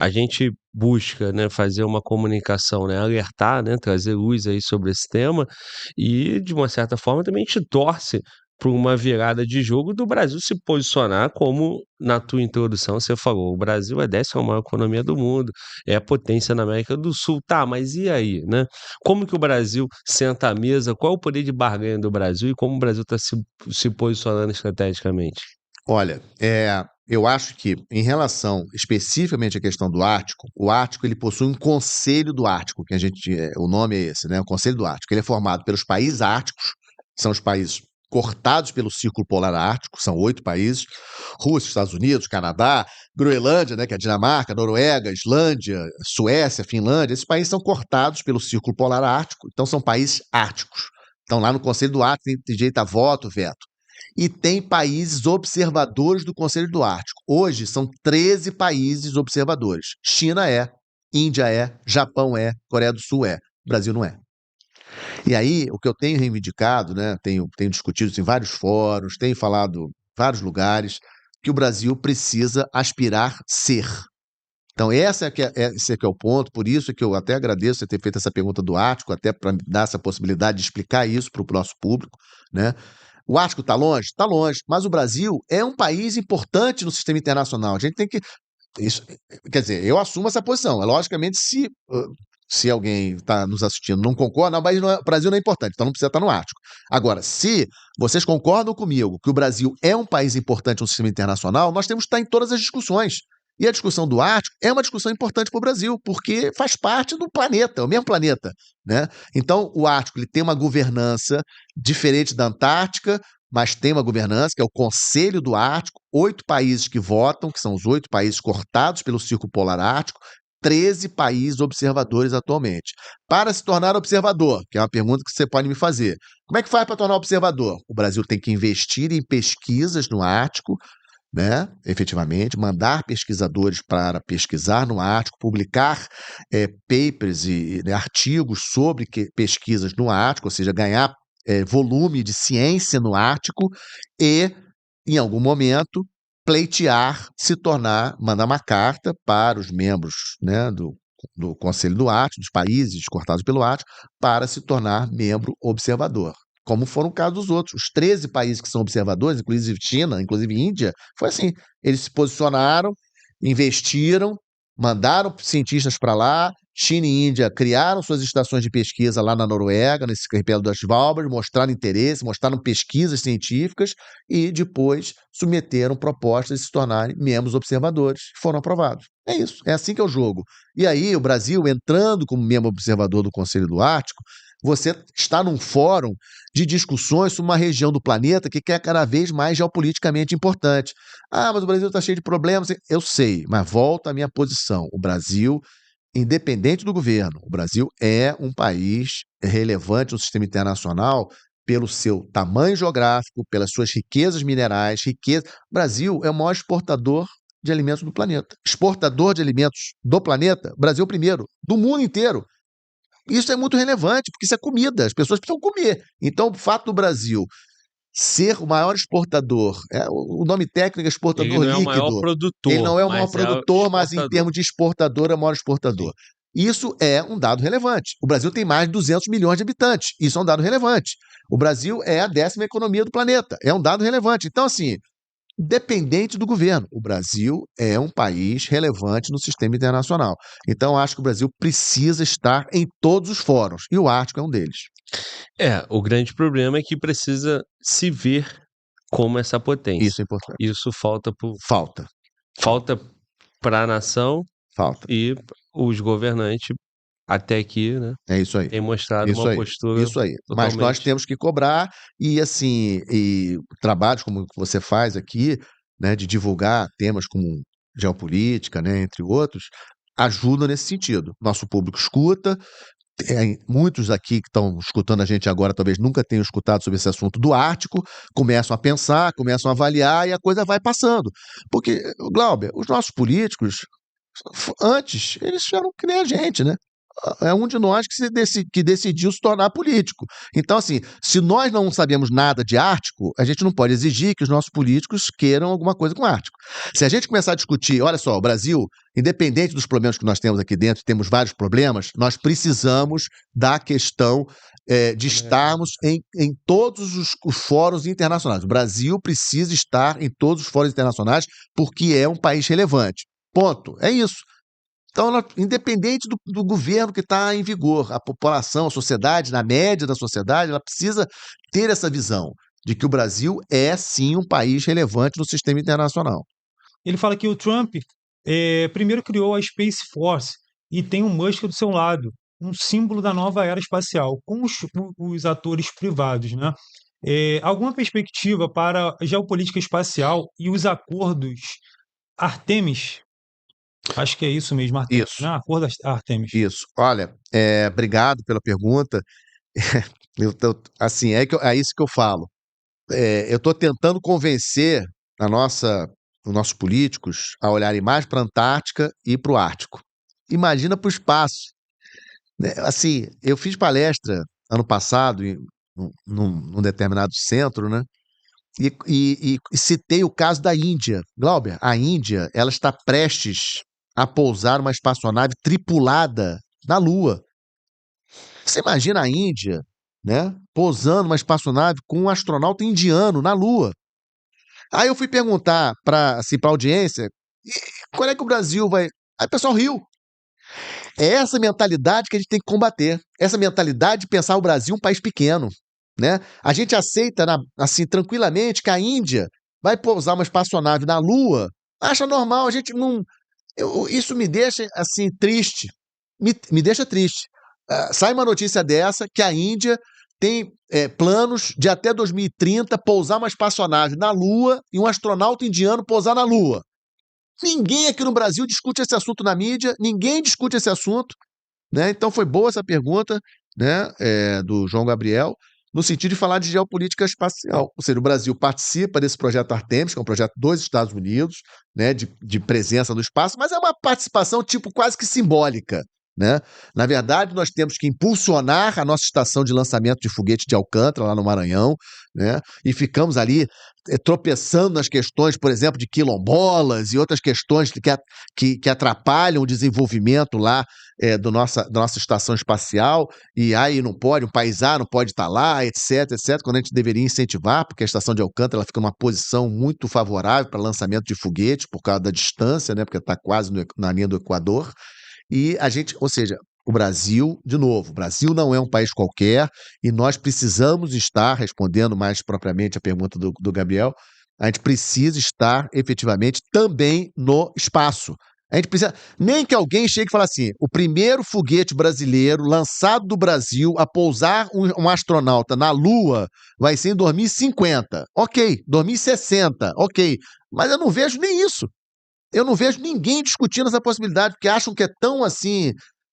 a gente busca, né, fazer uma comunicação, né, alertar, né, trazer luz aí sobre esse tema e, de uma certa forma, também a gente torce por uma virada de jogo do Brasil se posicionar como na tua introdução você falou, o Brasil é a 10ª maior economia do mundo, é a potência na América do Sul. Tá, mas e aí, né? Como que o Brasil senta à mesa? Qual é o poder de barganha do Brasil e como o Brasil está se posicionando estrategicamente? Olha, eu acho que em relação especificamente à questão do Ártico, o Ártico ele possui um Conselho do Ártico, que o nome é esse, né? O Conselho do Ártico. Ele é formado pelos países árticos, são os países cortados pelo Círculo Polar Ártico, são 8 países: Rússia, Estados Unidos, Canadá, Groenlândia, né, que é a Dinamarca, Noruega, Islândia, Suécia, Finlândia. Esses países são cortados pelo Círculo Polar Ártico, então são países árticos. Então lá no Conselho do Ártico tem direito a voto, veto. E tem países observadores do Conselho do Ártico. Hoje são 13 países observadores. China é, Índia é, Japão é, Coreia do Sul é, Brasil não é. E aí, o que eu tenho reivindicado, né, tenho discutido isso em vários fóruns, tenho falado em vários lugares, que o Brasil precisa aspirar ser. Então, esse é que é o ponto, por isso é que eu até agradeço você ter feito essa pergunta do Ártico, até para me dar essa possibilidade de explicar isso para o nosso público, né? O Ártico está longe? Está longe, mas o Brasil é um país importante no sistema internacional. A gente tem que. Isso, quer dizer, eu assumo essa posição. Logicamente, se alguém está nos assistindo não concorda, não, mas o Brasil não é importante, então não precisa estar no Ártico. Agora, se vocês concordam comigo que o Brasil é um país importante no sistema internacional, nós temos que estar em todas as discussões. E a discussão do Ártico é uma discussão importante para o Brasil, porque faz parte do planeta, o mesmo planeta, né? Então, o Ártico ele tem uma governança diferente da Antártica, mas tem uma governança, que é o Conselho do Ártico, 8 países que votam, que são os 8 países cortados pelo Círculo Polar Ártico, 13 países observadores atualmente. Para se tornar observador, que é uma pergunta que você pode me fazer, como é que faz para tornar observador? O Brasil tem que investir em pesquisas no Ártico, né, efetivamente, mandar pesquisadores para pesquisar no Ártico, publicar papers e artigos sobre pesquisas no Ártico, ou seja, ganhar volume de ciência no Ártico e, em algum momento, pleitear, mandar uma carta para os membros, né, do Conselho do Ártico, dos países cortados pelo Ártico, para se tornar membro observador. Como foram o caso dos outros. Os 13 países que são observadores, inclusive China, inclusive Índia, foi assim. Eles se posicionaram, investiram, mandaram cientistas para lá. China e Índia criaram suas estações de pesquisa lá na Noruega, nesse arquipélago das Svalbard, mostraram interesse, mostraram pesquisas científicas e depois submeteram propostas de se tornarem membros observadores, que foram aprovados. É isso, é assim que é o jogo. E aí, o Brasil, entrando como membro observador do Conselho do Ártico, você está num fórum de discussões sobre uma região do planeta que é cada vez mais geopoliticamente importante. Ah, mas o Brasil está cheio de problemas. Eu sei, mas volta à minha posição. O Brasil, independente do governo, o Brasil é um país relevante no sistema internacional pelo seu tamanho geográfico, pelas suas riquezas minerais, O Brasil é o maior exportador de alimentos do planeta. Exportador de alimentos do planeta, Brasil primeiro, do mundo inteiro. Isso é muito relevante, porque isso é comida, as pessoas precisam comer. Então, o fato do Brasil ser o maior exportador, o nome técnico é Ele exportador não é o maior líquido. Ele produtor, não é o maior mas é o produtor, mas em exportador. termos de exportador, é o maior Sim. exportador. Isso é um dado relevante. O Brasil tem mais de 200 milhões de habitantes. Isso é um dado relevante. O Brasil é a 10ª economia do planeta. É um dado relevante. Então, assim, dependente do governo. O Brasil é um país relevante no sistema internacional. Então, acho que o Brasil precisa estar em todos os fóruns, e o Ártico é um deles. O grande problema é que precisa se ver como essa potência. Isso é importante. Isso falta Falta, falta, falta para a nação falta. e os governantes até aqui, né, É isso aí. têm mostrado Isso uma aí. postura Isso aí. Mas nós totalmente temos que cobrar e, assim, trabalhos como o que você faz aqui, né, de divulgar temas como geopolítica, né, entre outros, ajudam nesse sentido. Nosso público escuta. Muitos aqui que estão escutando a gente agora talvez nunca tenham escutado sobre esse assunto do Ártico, começam a pensar, começam a avaliar e a coisa vai passando. Porque, Glauber, os nossos políticos, antes, eles eram que nem a gente, né? é um de nós que decidiu se tornar político. Então, assim, se nós não sabemos nada de Ártico, a gente não pode exigir que os nossos políticos queiram alguma coisa com Ártico. Se a gente começar a discutir, olha só, o Brasil, independente dos problemas que nós temos aqui dentro, temos vários problemas, nós precisamos da questão de estarmos em todos os fóruns internacionais. O Brasil precisa estar em todos os fóruns internacionais porque é um país relevante. Ponto. É isso. Então, independente do governo que está em vigor, a população, a sociedade, na média da sociedade, ela precisa ter essa visão de que o Brasil é, sim, um país relevante no sistema internacional. Ele fala que o Trump primeiro criou a Space Force e tem o Musk do seu lado, um símbolo da nova era espacial, com os atores privados, né? Alguma perspectiva para a geopolítica espacial e os acordos Artemis? Acho que é isso mesmo, Artemis, Isso, né? Acordo Artemis. isso. Olha, obrigado pela pergunta. Assim, é isso que eu falo. Eu estou tentando convencer os nossos políticos a olharem mais para a Antártica e para o Ártico. Imagina para o espaço, né? Assim, eu fiz palestra ano passado num determinado centro, né? E citei o caso da Índia. Glauber, a Índia, ela está prestes a pousar uma espaçonave tripulada na Lua. Você imagina a Índia, né, pousando uma espaçonave com um astronauta indiano na Lua. Aí eu fui perguntar para a audiência, "E qual é que o Brasil vai?" Aí o pessoal riu. É essa mentalidade que a gente tem que combater. Essa mentalidade de pensar o Brasil um país pequeno, né? A gente aceita assim tranquilamente que a Índia vai pousar uma espaçonave na Lua. Acha normal, a gente não. Isso me deixa assim triste. Me deixa triste. Sai uma notícia dessa que a Índia tem planos de até 2030 pousar uma espaçonave na Lua e um astronauta indiano pousar na Lua. Ninguém aqui no Brasil discute esse assunto na mídia, ninguém discute esse assunto, né? Então foi boa essa pergunta, né, do João Gabriel, no sentido de falar de geopolítica espacial. Ou seja, o Brasil participa desse projeto Artemis, que é um projeto dos Estados Unidos, né, de presença no espaço, mas é uma participação tipo quase que simbólica, né? Na verdade, nós temos que impulsionar a nossa estação de lançamento de foguete de Alcântara, lá no Maranhão, né? E ficamos ali tropeçando nas questões, por exemplo, de quilombolas e outras questões que atrapalham o desenvolvimento lá da nossa estação espacial, e aí não pode, um país A não pode estar lá, etc, etc, quando a gente deveria incentivar, porque a estação de Alcântara ela fica numa posição muito favorável para lançamento de foguetes, por causa da distância, né, porque está quase na linha do Equador. E a gente, ou seja, o Brasil, de novo, o Brasil não é um país qualquer e nós precisamos estar, respondendo mais propriamente a pergunta do Gabriel, a gente precisa estar efetivamente também no espaço. A gente precisa, nem que alguém chegue e fale assim, o primeiro foguete brasileiro lançado do Brasil a pousar um astronauta na Lua vai ser em 2050. Ok, 2060, ok. Mas eu não vejo nem isso. Eu não vejo ninguém discutindo essa possibilidade, porque acham que é tão assim,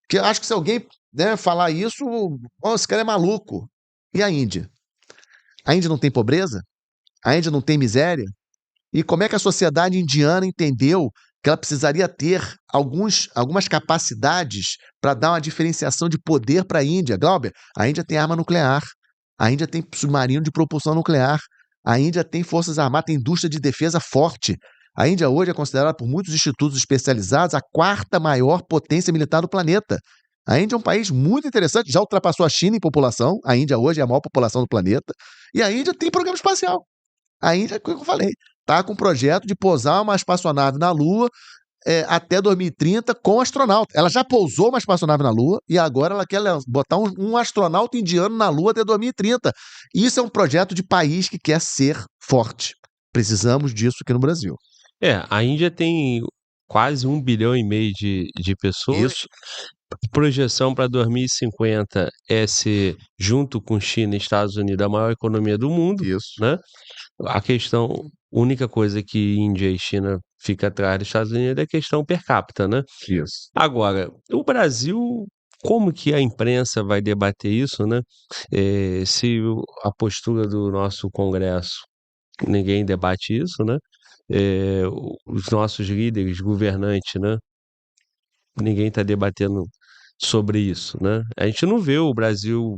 que eu acho que se alguém, né, falar isso, esse cara é maluco. E a Índia? A Índia não tem pobreza? A Índia não tem miséria? E como é que a sociedade indiana entendeu que ela precisaria ter algumas capacidades para dar uma diferenciação de poder para a Índia? Glauber, a Índia tem arma nuclear, a Índia tem submarino de propulsão nuclear, a Índia tem forças armadas, tem indústria de defesa forte. A Índia hoje é considerada por muitos institutos especializados a quarta maior potência militar do planeta. A Índia é um país muito interessante, já ultrapassou a China em população. A Índia hoje é a maior população do planeta. E a Índia tem programa espacial. A Índia, como eu falei, está com um projeto de pousar uma espaçonave na Lua até 2030 com astronauta. Ela já pousou uma espaçonave na Lua e agora ela quer botar um astronauta indiano na Lua até 2030. Isso é um projeto de país que quer ser forte. Precisamos disso aqui no Brasil. A Índia tem quase 1,5 bilhão de pessoas. Isso. Projeção para 2050 é ser, junto com China e Estados Unidos, a maior economia do mundo, Isso. né? A única coisa que Índia e China fica atrás dos Estados Unidos é a questão per capita, né? Isso. Agora, o Brasil, como que a imprensa vai debater isso, né? Se a postura do nosso Congresso, ninguém debate isso, né? Os nossos líderes, governantes, né? Ninguém está debatendo sobre isso, né? A gente não vê o Brasil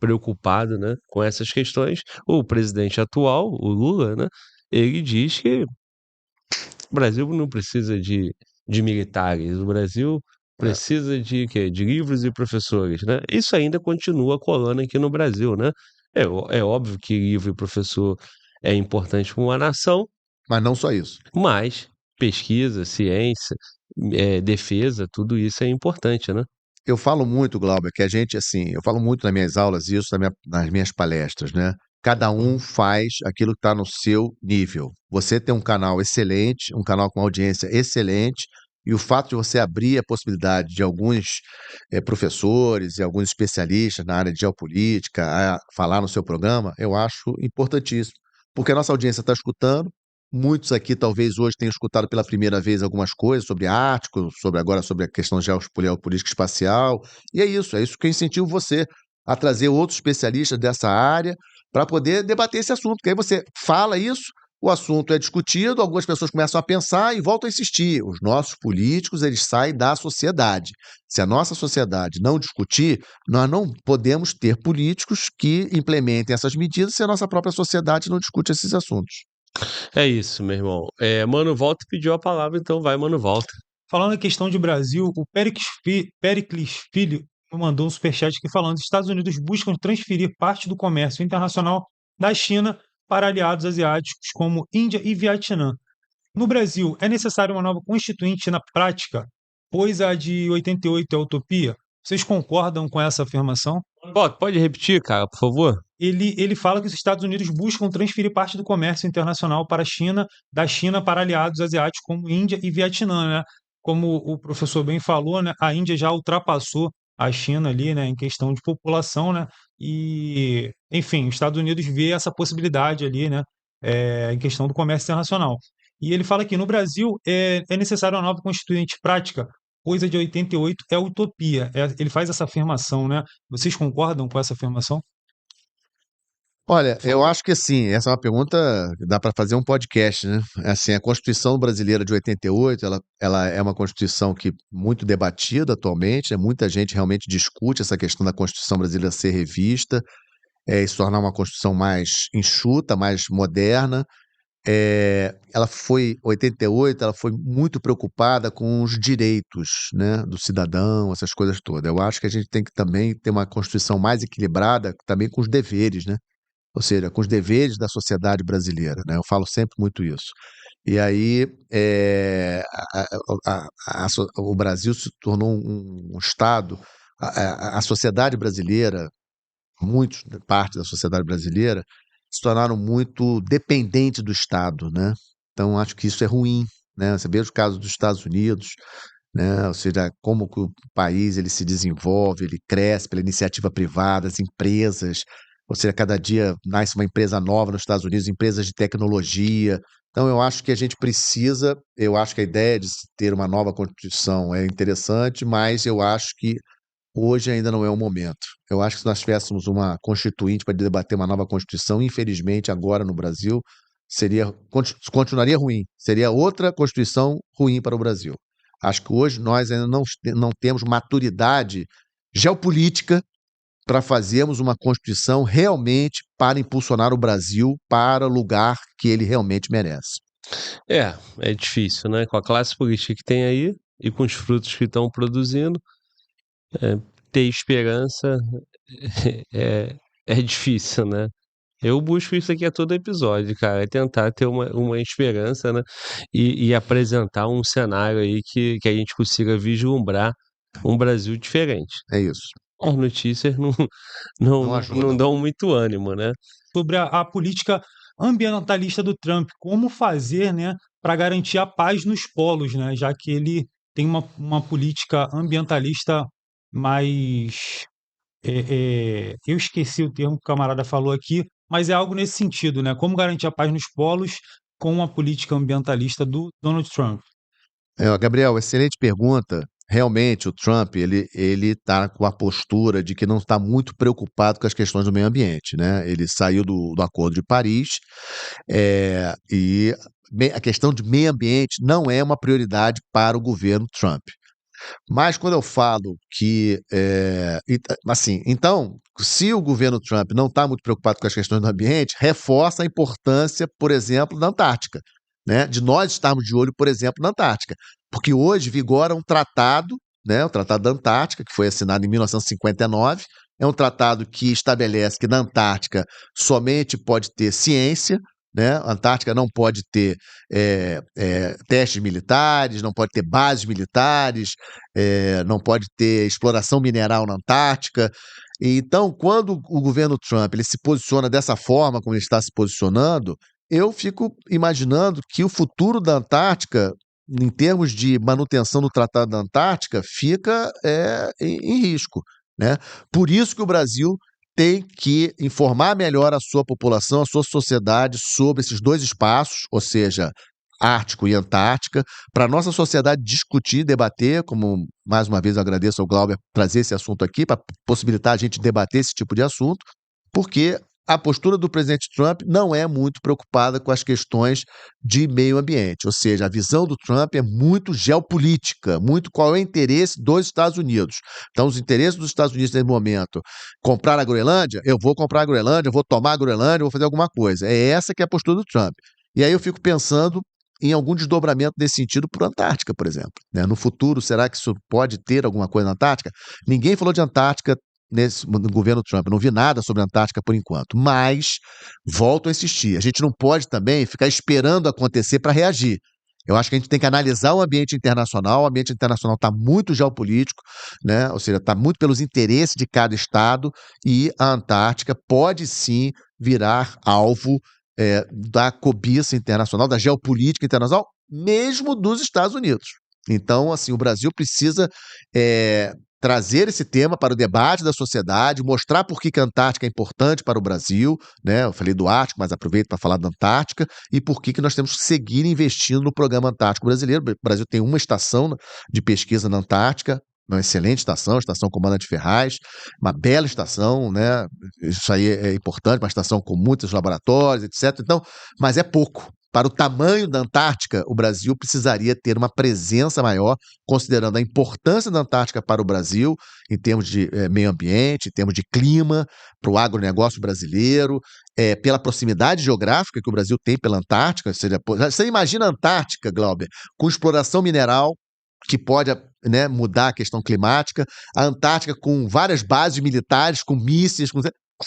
preocupado, né, com essas questões. O presidente atual, o Lula, né, ele diz que o Brasil não precisa de militares, o Brasil É. precisa de quê? De livros e professores, né? Isso ainda continua colando aqui no Brasil, né? É óbvio que livro e professor é importante para uma nação, Mas não só isso. mas pesquisa, ciência, defesa, tudo isso é importante, né? Eu falo muito, Glauber, que a gente, assim, eu falo muito nas minhas aulas isso, nas minhas palestras, né? Cada um faz aquilo que está no seu nível. Você tem um canal excelente, um canal com audiência excelente, e o fato de você abrir a possibilidade de alguns professores e alguns especialistas na área de geopolítica a falar no seu programa, eu acho importantíssimo. Porque a nossa audiência está escutando, muitos aqui talvez hoje tenham escutado pela primeira vez algumas coisas sobre Ártico, sobre a questão geopolítica espacial, e é isso que eu incentivo você a trazer outros especialistas dessa área para poder debater esse assunto, porque aí você fala isso, o assunto é discutido, algumas pessoas começam a pensar e voltam a insistir. Os nossos políticos, eles saem da sociedade. Se a nossa sociedade não discutir, nós não podemos ter políticos que implementem essas medidas se a nossa própria sociedade não discute esses assuntos. É isso, meu irmão. Mano Walter pediu a palavra, então vai, Mano Walter. Falando em questão de Brasil, o Pericles Filho me mandou um superchat aqui falando: os Estados Unidos buscam transferir parte do comércio internacional da China para aliados asiáticos como Índia e Vietnã. No Brasil, é necessária uma nova constituinte na prática, pois a de 88 é utopia? Vocês concordam com essa afirmação? Pode repetir, cara, por favor? Ele fala que os Estados Unidos buscam transferir parte do comércio internacional para a China, da China para aliados asiáticos como Índia e Vietnã, né? Como o professor bem falou, né? A Índia já ultrapassou a China ali, né? Em questão de população, né? E, enfim, os Estados Unidos vê essa possibilidade ali, né? Em questão do comércio internacional. E ele fala que no Brasil é necessária uma nova constituinte prática, pois a de 88 é utopia. Ele faz essa afirmação, né? Vocês concordam com essa afirmação? Olha, eu acho que assim, essa é uma pergunta que dá para fazer um podcast, né? Assim, a Constituição brasileira de 88, ela é uma Constituição que muito debatida atualmente, né? Muita gente realmente discute essa questão da Constituição brasileira ser revista, e se tornar uma Constituição mais enxuta, mais moderna. 88, ela foi muito preocupada com os direitos, né, do cidadão, essas coisas todas. Eu acho que a gente tem que também ter uma Constituição mais equilibrada, também com os deveres, né? Ou seja, com os deveres da sociedade brasileira, né? Eu falo sempre muito isso. E aí, o Brasil se tornou um Estado, a sociedade brasileira, parte da sociedade brasileira, se tornaram muito dependentes do Estado, né? Então, acho que isso é ruim, né? Você vê os casos dos Estados Unidos, né? Ou seja, como que o país ele se desenvolve, ele cresce pela iniciativa privada, as empresas, ou seja, cada dia nasce uma empresa nova nos Estados Unidos, empresas de tecnologia. Então, eu acho que a gente precisa, eu acho que a ideia de se ter uma nova Constituição é interessante, mas eu acho que hoje ainda não é o momento. Eu acho que se nós tivéssemos uma constituinte para debater uma nova Constituição, infelizmente, agora no Brasil, continuaria ruim. Seria outra Constituição ruim para o Brasil. Acho que hoje nós ainda não temos maturidade geopolítica para fazermos uma Constituição realmente para impulsionar o Brasil para o lugar que ele realmente merece. É difícil, né? Com a classe política que tem aí e com os frutos que estão produzindo, ter esperança é, é difícil, né? Eu busco isso aqui a todo episódio, cara, é tentar ter uma esperança, né? E apresentar um cenário aí que a gente consiga vislumbrar um Brasil diferente. É isso. As notícias não, Não não ajudam. dão muito ânimo, né? Sobre a política ambientalista do Trump, como fazer, né, para garantir a paz nos polos, né, já que ele tem uma política ambientalista mais. Eu esqueci o termo que o camarada falou aqui, mas é algo nesse sentido, né? Como garantir a paz nos polos com a política ambientalista do Donald Trump. Gabriel, excelente pergunta. Realmente, o Trump ele está com a postura de que não está muito preocupado com as questões do meio ambiente, né? Ele saiu do Acordo de Paris, e a questão de meio ambiente não é uma prioridade para o governo Trump. Mas quando eu falo que, assim, então, se o governo Trump não está muito preocupado com as questões do ambiente, reforça a importância, por exemplo, da Antártica, né? De nós estarmos de olho, por exemplo, na Antártica. Porque hoje vigora um tratado, né? O Tratado da Antártica, que foi assinado em 1959. É um tratado que estabelece que na Antártica somente pode ter ciência, né? A Antártica não pode ter testes militares, não pode ter bases militares, não pode ter exploração mineral na Antártica. Então, quando o governo Trump ele se posiciona dessa forma, como ele está se posicionando, eu fico imaginando que o futuro da Antártica, em termos de manutenção do Tratado da Antártica, fica em risco, né? Por isso que o Brasil tem que informar melhor a sua população, a sua sociedade sobre esses dois espaços, ou seja, Ártico e Antártica, para a nossa sociedade discutir, debater, como mais uma vez eu agradeço ao Glauber trazer esse assunto aqui, para possibilitar a gente debater esse tipo de assunto, porque a postura do presidente Trump não é muito preocupada com as questões de meio ambiente, ou seja, a visão do Trump é muito geopolítica, muito qual é o interesse dos Estados Unidos. Então, os interesses dos Estados Unidos nesse momento, comprar a Groenlândia, eu vou comprar a Groenlândia, eu vou tomar a Groenlândia, eu vou fazer alguma coisa. É essa que é a postura do Trump. E aí eu fico pensando em algum desdobramento nesse sentido para a Antártica, por exemplo, né? No futuro, será que isso pode ter alguma coisa na Antártica? Ninguém falou de Antártica no governo Trump. Eu não vi nada sobre a Antártica por enquanto, mas volto a insistir. A gente não pode também ficar esperando acontecer para reagir. Eu acho que a gente tem que analisar o ambiente internacional. O ambiente internacional está muito geopolítico, né? Ou seja, está muito pelos interesses de cada estado, e a Antártica pode sim virar alvo da cobiça internacional, da geopolítica internacional, mesmo dos Estados Unidos. Então, assim, o Brasil precisa trazer esse tema para o debate da sociedade, mostrar por que a Antártica é importante para o Brasil, né? Eu falei do Ártico, mas aproveito para falar da Antártica, e por que nós temos que seguir investindo no Programa Antártico Brasileiro. O Brasil tem uma estação de pesquisa na Antártica, uma excelente estação, a Estação Comandante Ferraz, uma bela estação, né? Isso aí é importante, uma estação com muitos laboratórios, etc. Então, mas é pouco. Para o tamanho da Antártica, o Brasil precisaria ter uma presença maior, considerando a importância da Antártica para o Brasil, em termos de meio ambiente, em termos de clima, para o agronegócio brasileiro, pela proximidade geográfica que o Brasil tem pela Antártica. Ou seja, você imagina a Antártica, Glauber, com exploração mineral, que pode, né, mudar a questão climática, a Antártica com várias bases militares, com mísseis,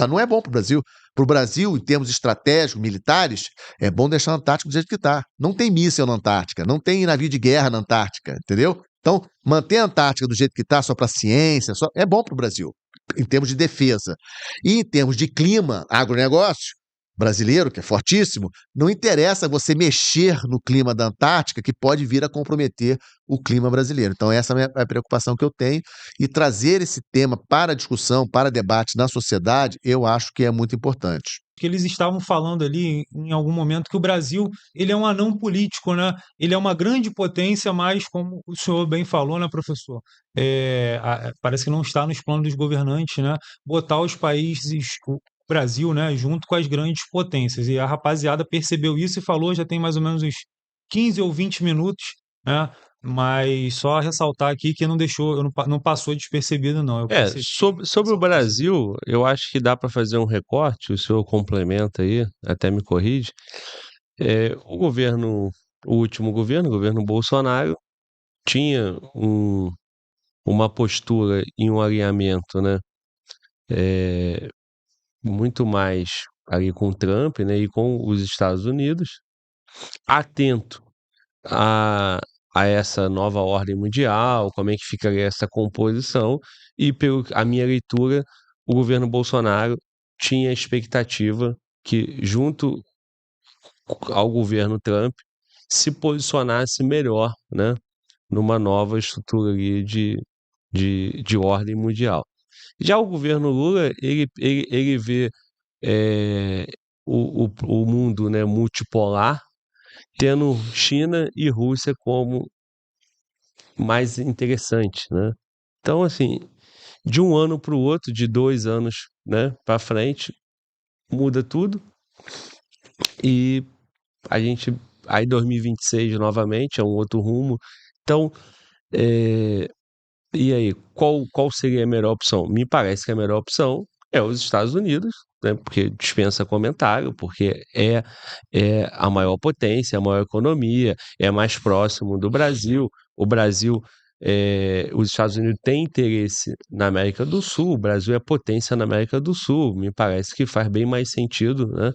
não é bom para o Brasil. Para o Brasil, em termos estratégicos, militares, é bom deixar a Antártica do jeito que está. Não tem míssil na Antártica, não tem navio de guerra na Antártica, entendeu? Então, manter a Antártica do jeito que está, só para ciência, é bom para o Brasil, em termos de defesa. E em termos de clima, agronegócio brasileiro, que é fortíssimo, não interessa você mexer no clima da Antártica, que pode vir a comprometer o clima brasileiro. Então, essa é a preocupação que eu tenho, e trazer esse tema para discussão, para debate na sociedade, eu acho que é muito importante. Que eles estavam falando ali em algum momento que o Brasil ele é um anão político, né? Ele é uma grande potência, mas como o senhor bem falou, né, professor? Parece que não está nos planos dos governantes, né? Botar os países, o Brasil, né, junto com as grandes potências. E a rapaziada percebeu isso e falou, já tem mais ou menos uns 15 ou 20 minutos, né? Mas só ressaltar aqui que não deixou, não passou despercebido, não. Eu percebi. Sobre o Brasil, eu acho que dá para fazer um recorte, o senhor complementa aí, até me corrige. O último governo, o governo Bolsonaro, tinha uma postura e um alinhamento, né, muito mais ali com o Trump, né, e com os Estados Unidos, atento a essa nova ordem mundial, como é que ficaria essa composição, e pelo a minha leitura, o governo Bolsonaro tinha a expectativa que, junto ao governo Trump, se posicionasse melhor, né, numa nova estrutura ali de ordem mundial. Já o governo Lula, ele vê o mundo, né, multipolar, tendo China e Rússia como mais interessante, né? Então, assim, de um ano para o outro, de 2 anos, né, para frente, muda tudo, e a gente, aí 2026 novamente é um outro rumo. Então, E aí, qual seria a melhor opção? Me parece que a melhor opção é os Estados Unidos, né, porque dispensa comentário, porque é a maior potência, a maior economia, é mais próximo do Brasil. O Brasil, os Estados Unidos têm interesse na América do Sul, o Brasil é potência na América do Sul. Me parece que faz bem mais sentido, né,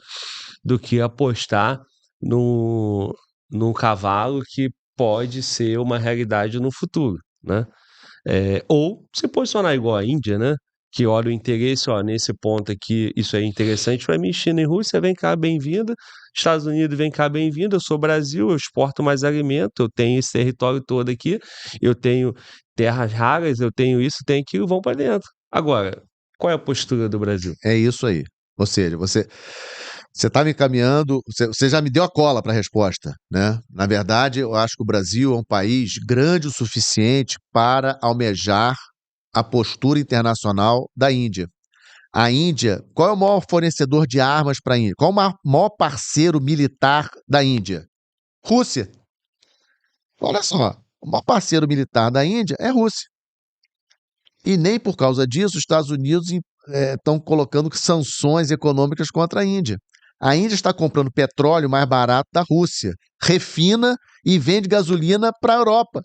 do que apostar num, num cavalo que pode ser uma realidade no futuro, né? Ou se posicionar igual a Índia, né? Que olha o interesse, ó, nesse ponto aqui, isso é interessante para mim, China e Rússia, vem cá, bem-vinda. Estados Unidos, vem cá, bem-vindo. Eu sou Brasil, eu exporto mais alimento, eu tenho esse território todo aqui, eu tenho terras raras, eu tenho isso, tenho aquilo, vão para dentro. Agora, qual é a postura do Brasil? É isso aí. Ou seja, você está me encaminhando, você já me deu a cola para a resposta, né? Na verdade, eu acho que o Brasil é um país grande o suficiente para almejar a postura internacional da Índia. A Índia, qual é o maior fornecedor de armas para a Índia? Qual é o maior parceiro militar da Índia? Rússia. Olha só, o maior parceiro militar da Índia é a Rússia. E nem por causa disso os Estados Unidos estão colocando sanções econômicas contra a Índia. A Índia está comprando petróleo mais barato da Rússia, refina e vende gasolina para a Europa.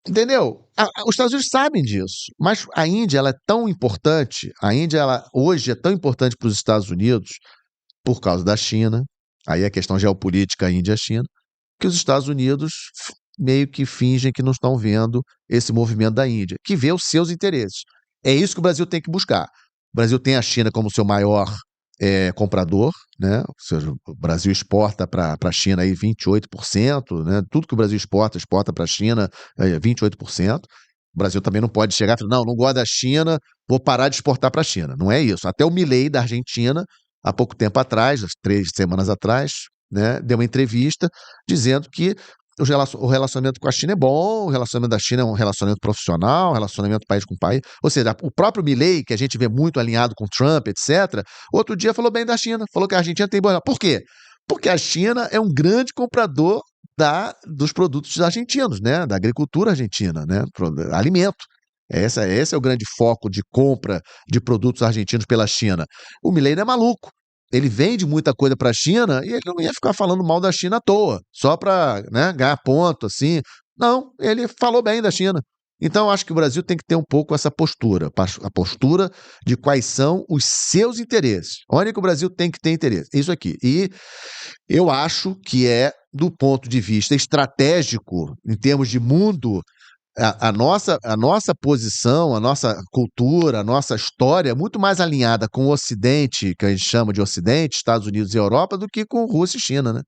Entendeu? Os Estados Unidos sabem disso, mas a Índia ela é tão importante, hoje é tão importante para os Estados Unidos por causa da China, aí a questão geopolítica Índia-China, que os Estados Unidos meio que fingem que não estão vendo esse movimento da Índia, que vê os seus interesses. É isso que o Brasil tem que buscar. O Brasil tem a China como seu maior comprador, né? Ou seja, o Brasil exporta para a China aí 28%, né? Tudo que o Brasil exporta para a China 28%. O Brasil também não pode chegar e falar, não gosto da China, vou parar de exportar para a China. Não é isso. Até o Milei da Argentina, há pouco tempo atrás, 3 semanas atrás, né, deu uma entrevista dizendo que o relacionamento com a China é bom, o relacionamento da China é um relacionamento profissional, um relacionamento país com país. Ou seja, o próprio Milei, que a gente vê muito alinhado com Trump, etc., outro dia falou bem da China, falou que a Argentina tem boa. Por quê? Porque a China é um grande comprador dos produtos argentinos, né? Da agricultura argentina, né? Alimento. Esse é o grande foco de compra de produtos argentinos pela China. O Milei não é maluco. Ele vende muita coisa para a China e ele não ia ficar falando mal da China à toa, só para, né, ganhar ponto, assim. Não, ele falou bem da China. Então, eu acho que o Brasil tem que ter um pouco essa postura, a postura de quais são os seus interesses. Onde que o Brasil tem que ter interesse? Isso aqui. E eu acho que do ponto de vista estratégico, em termos de mundo, a nossa posição, a nossa cultura, a nossa história é muito mais alinhada com o Ocidente, que a gente chama de Ocidente, Estados Unidos e Europa, do que com Rússia e China, né?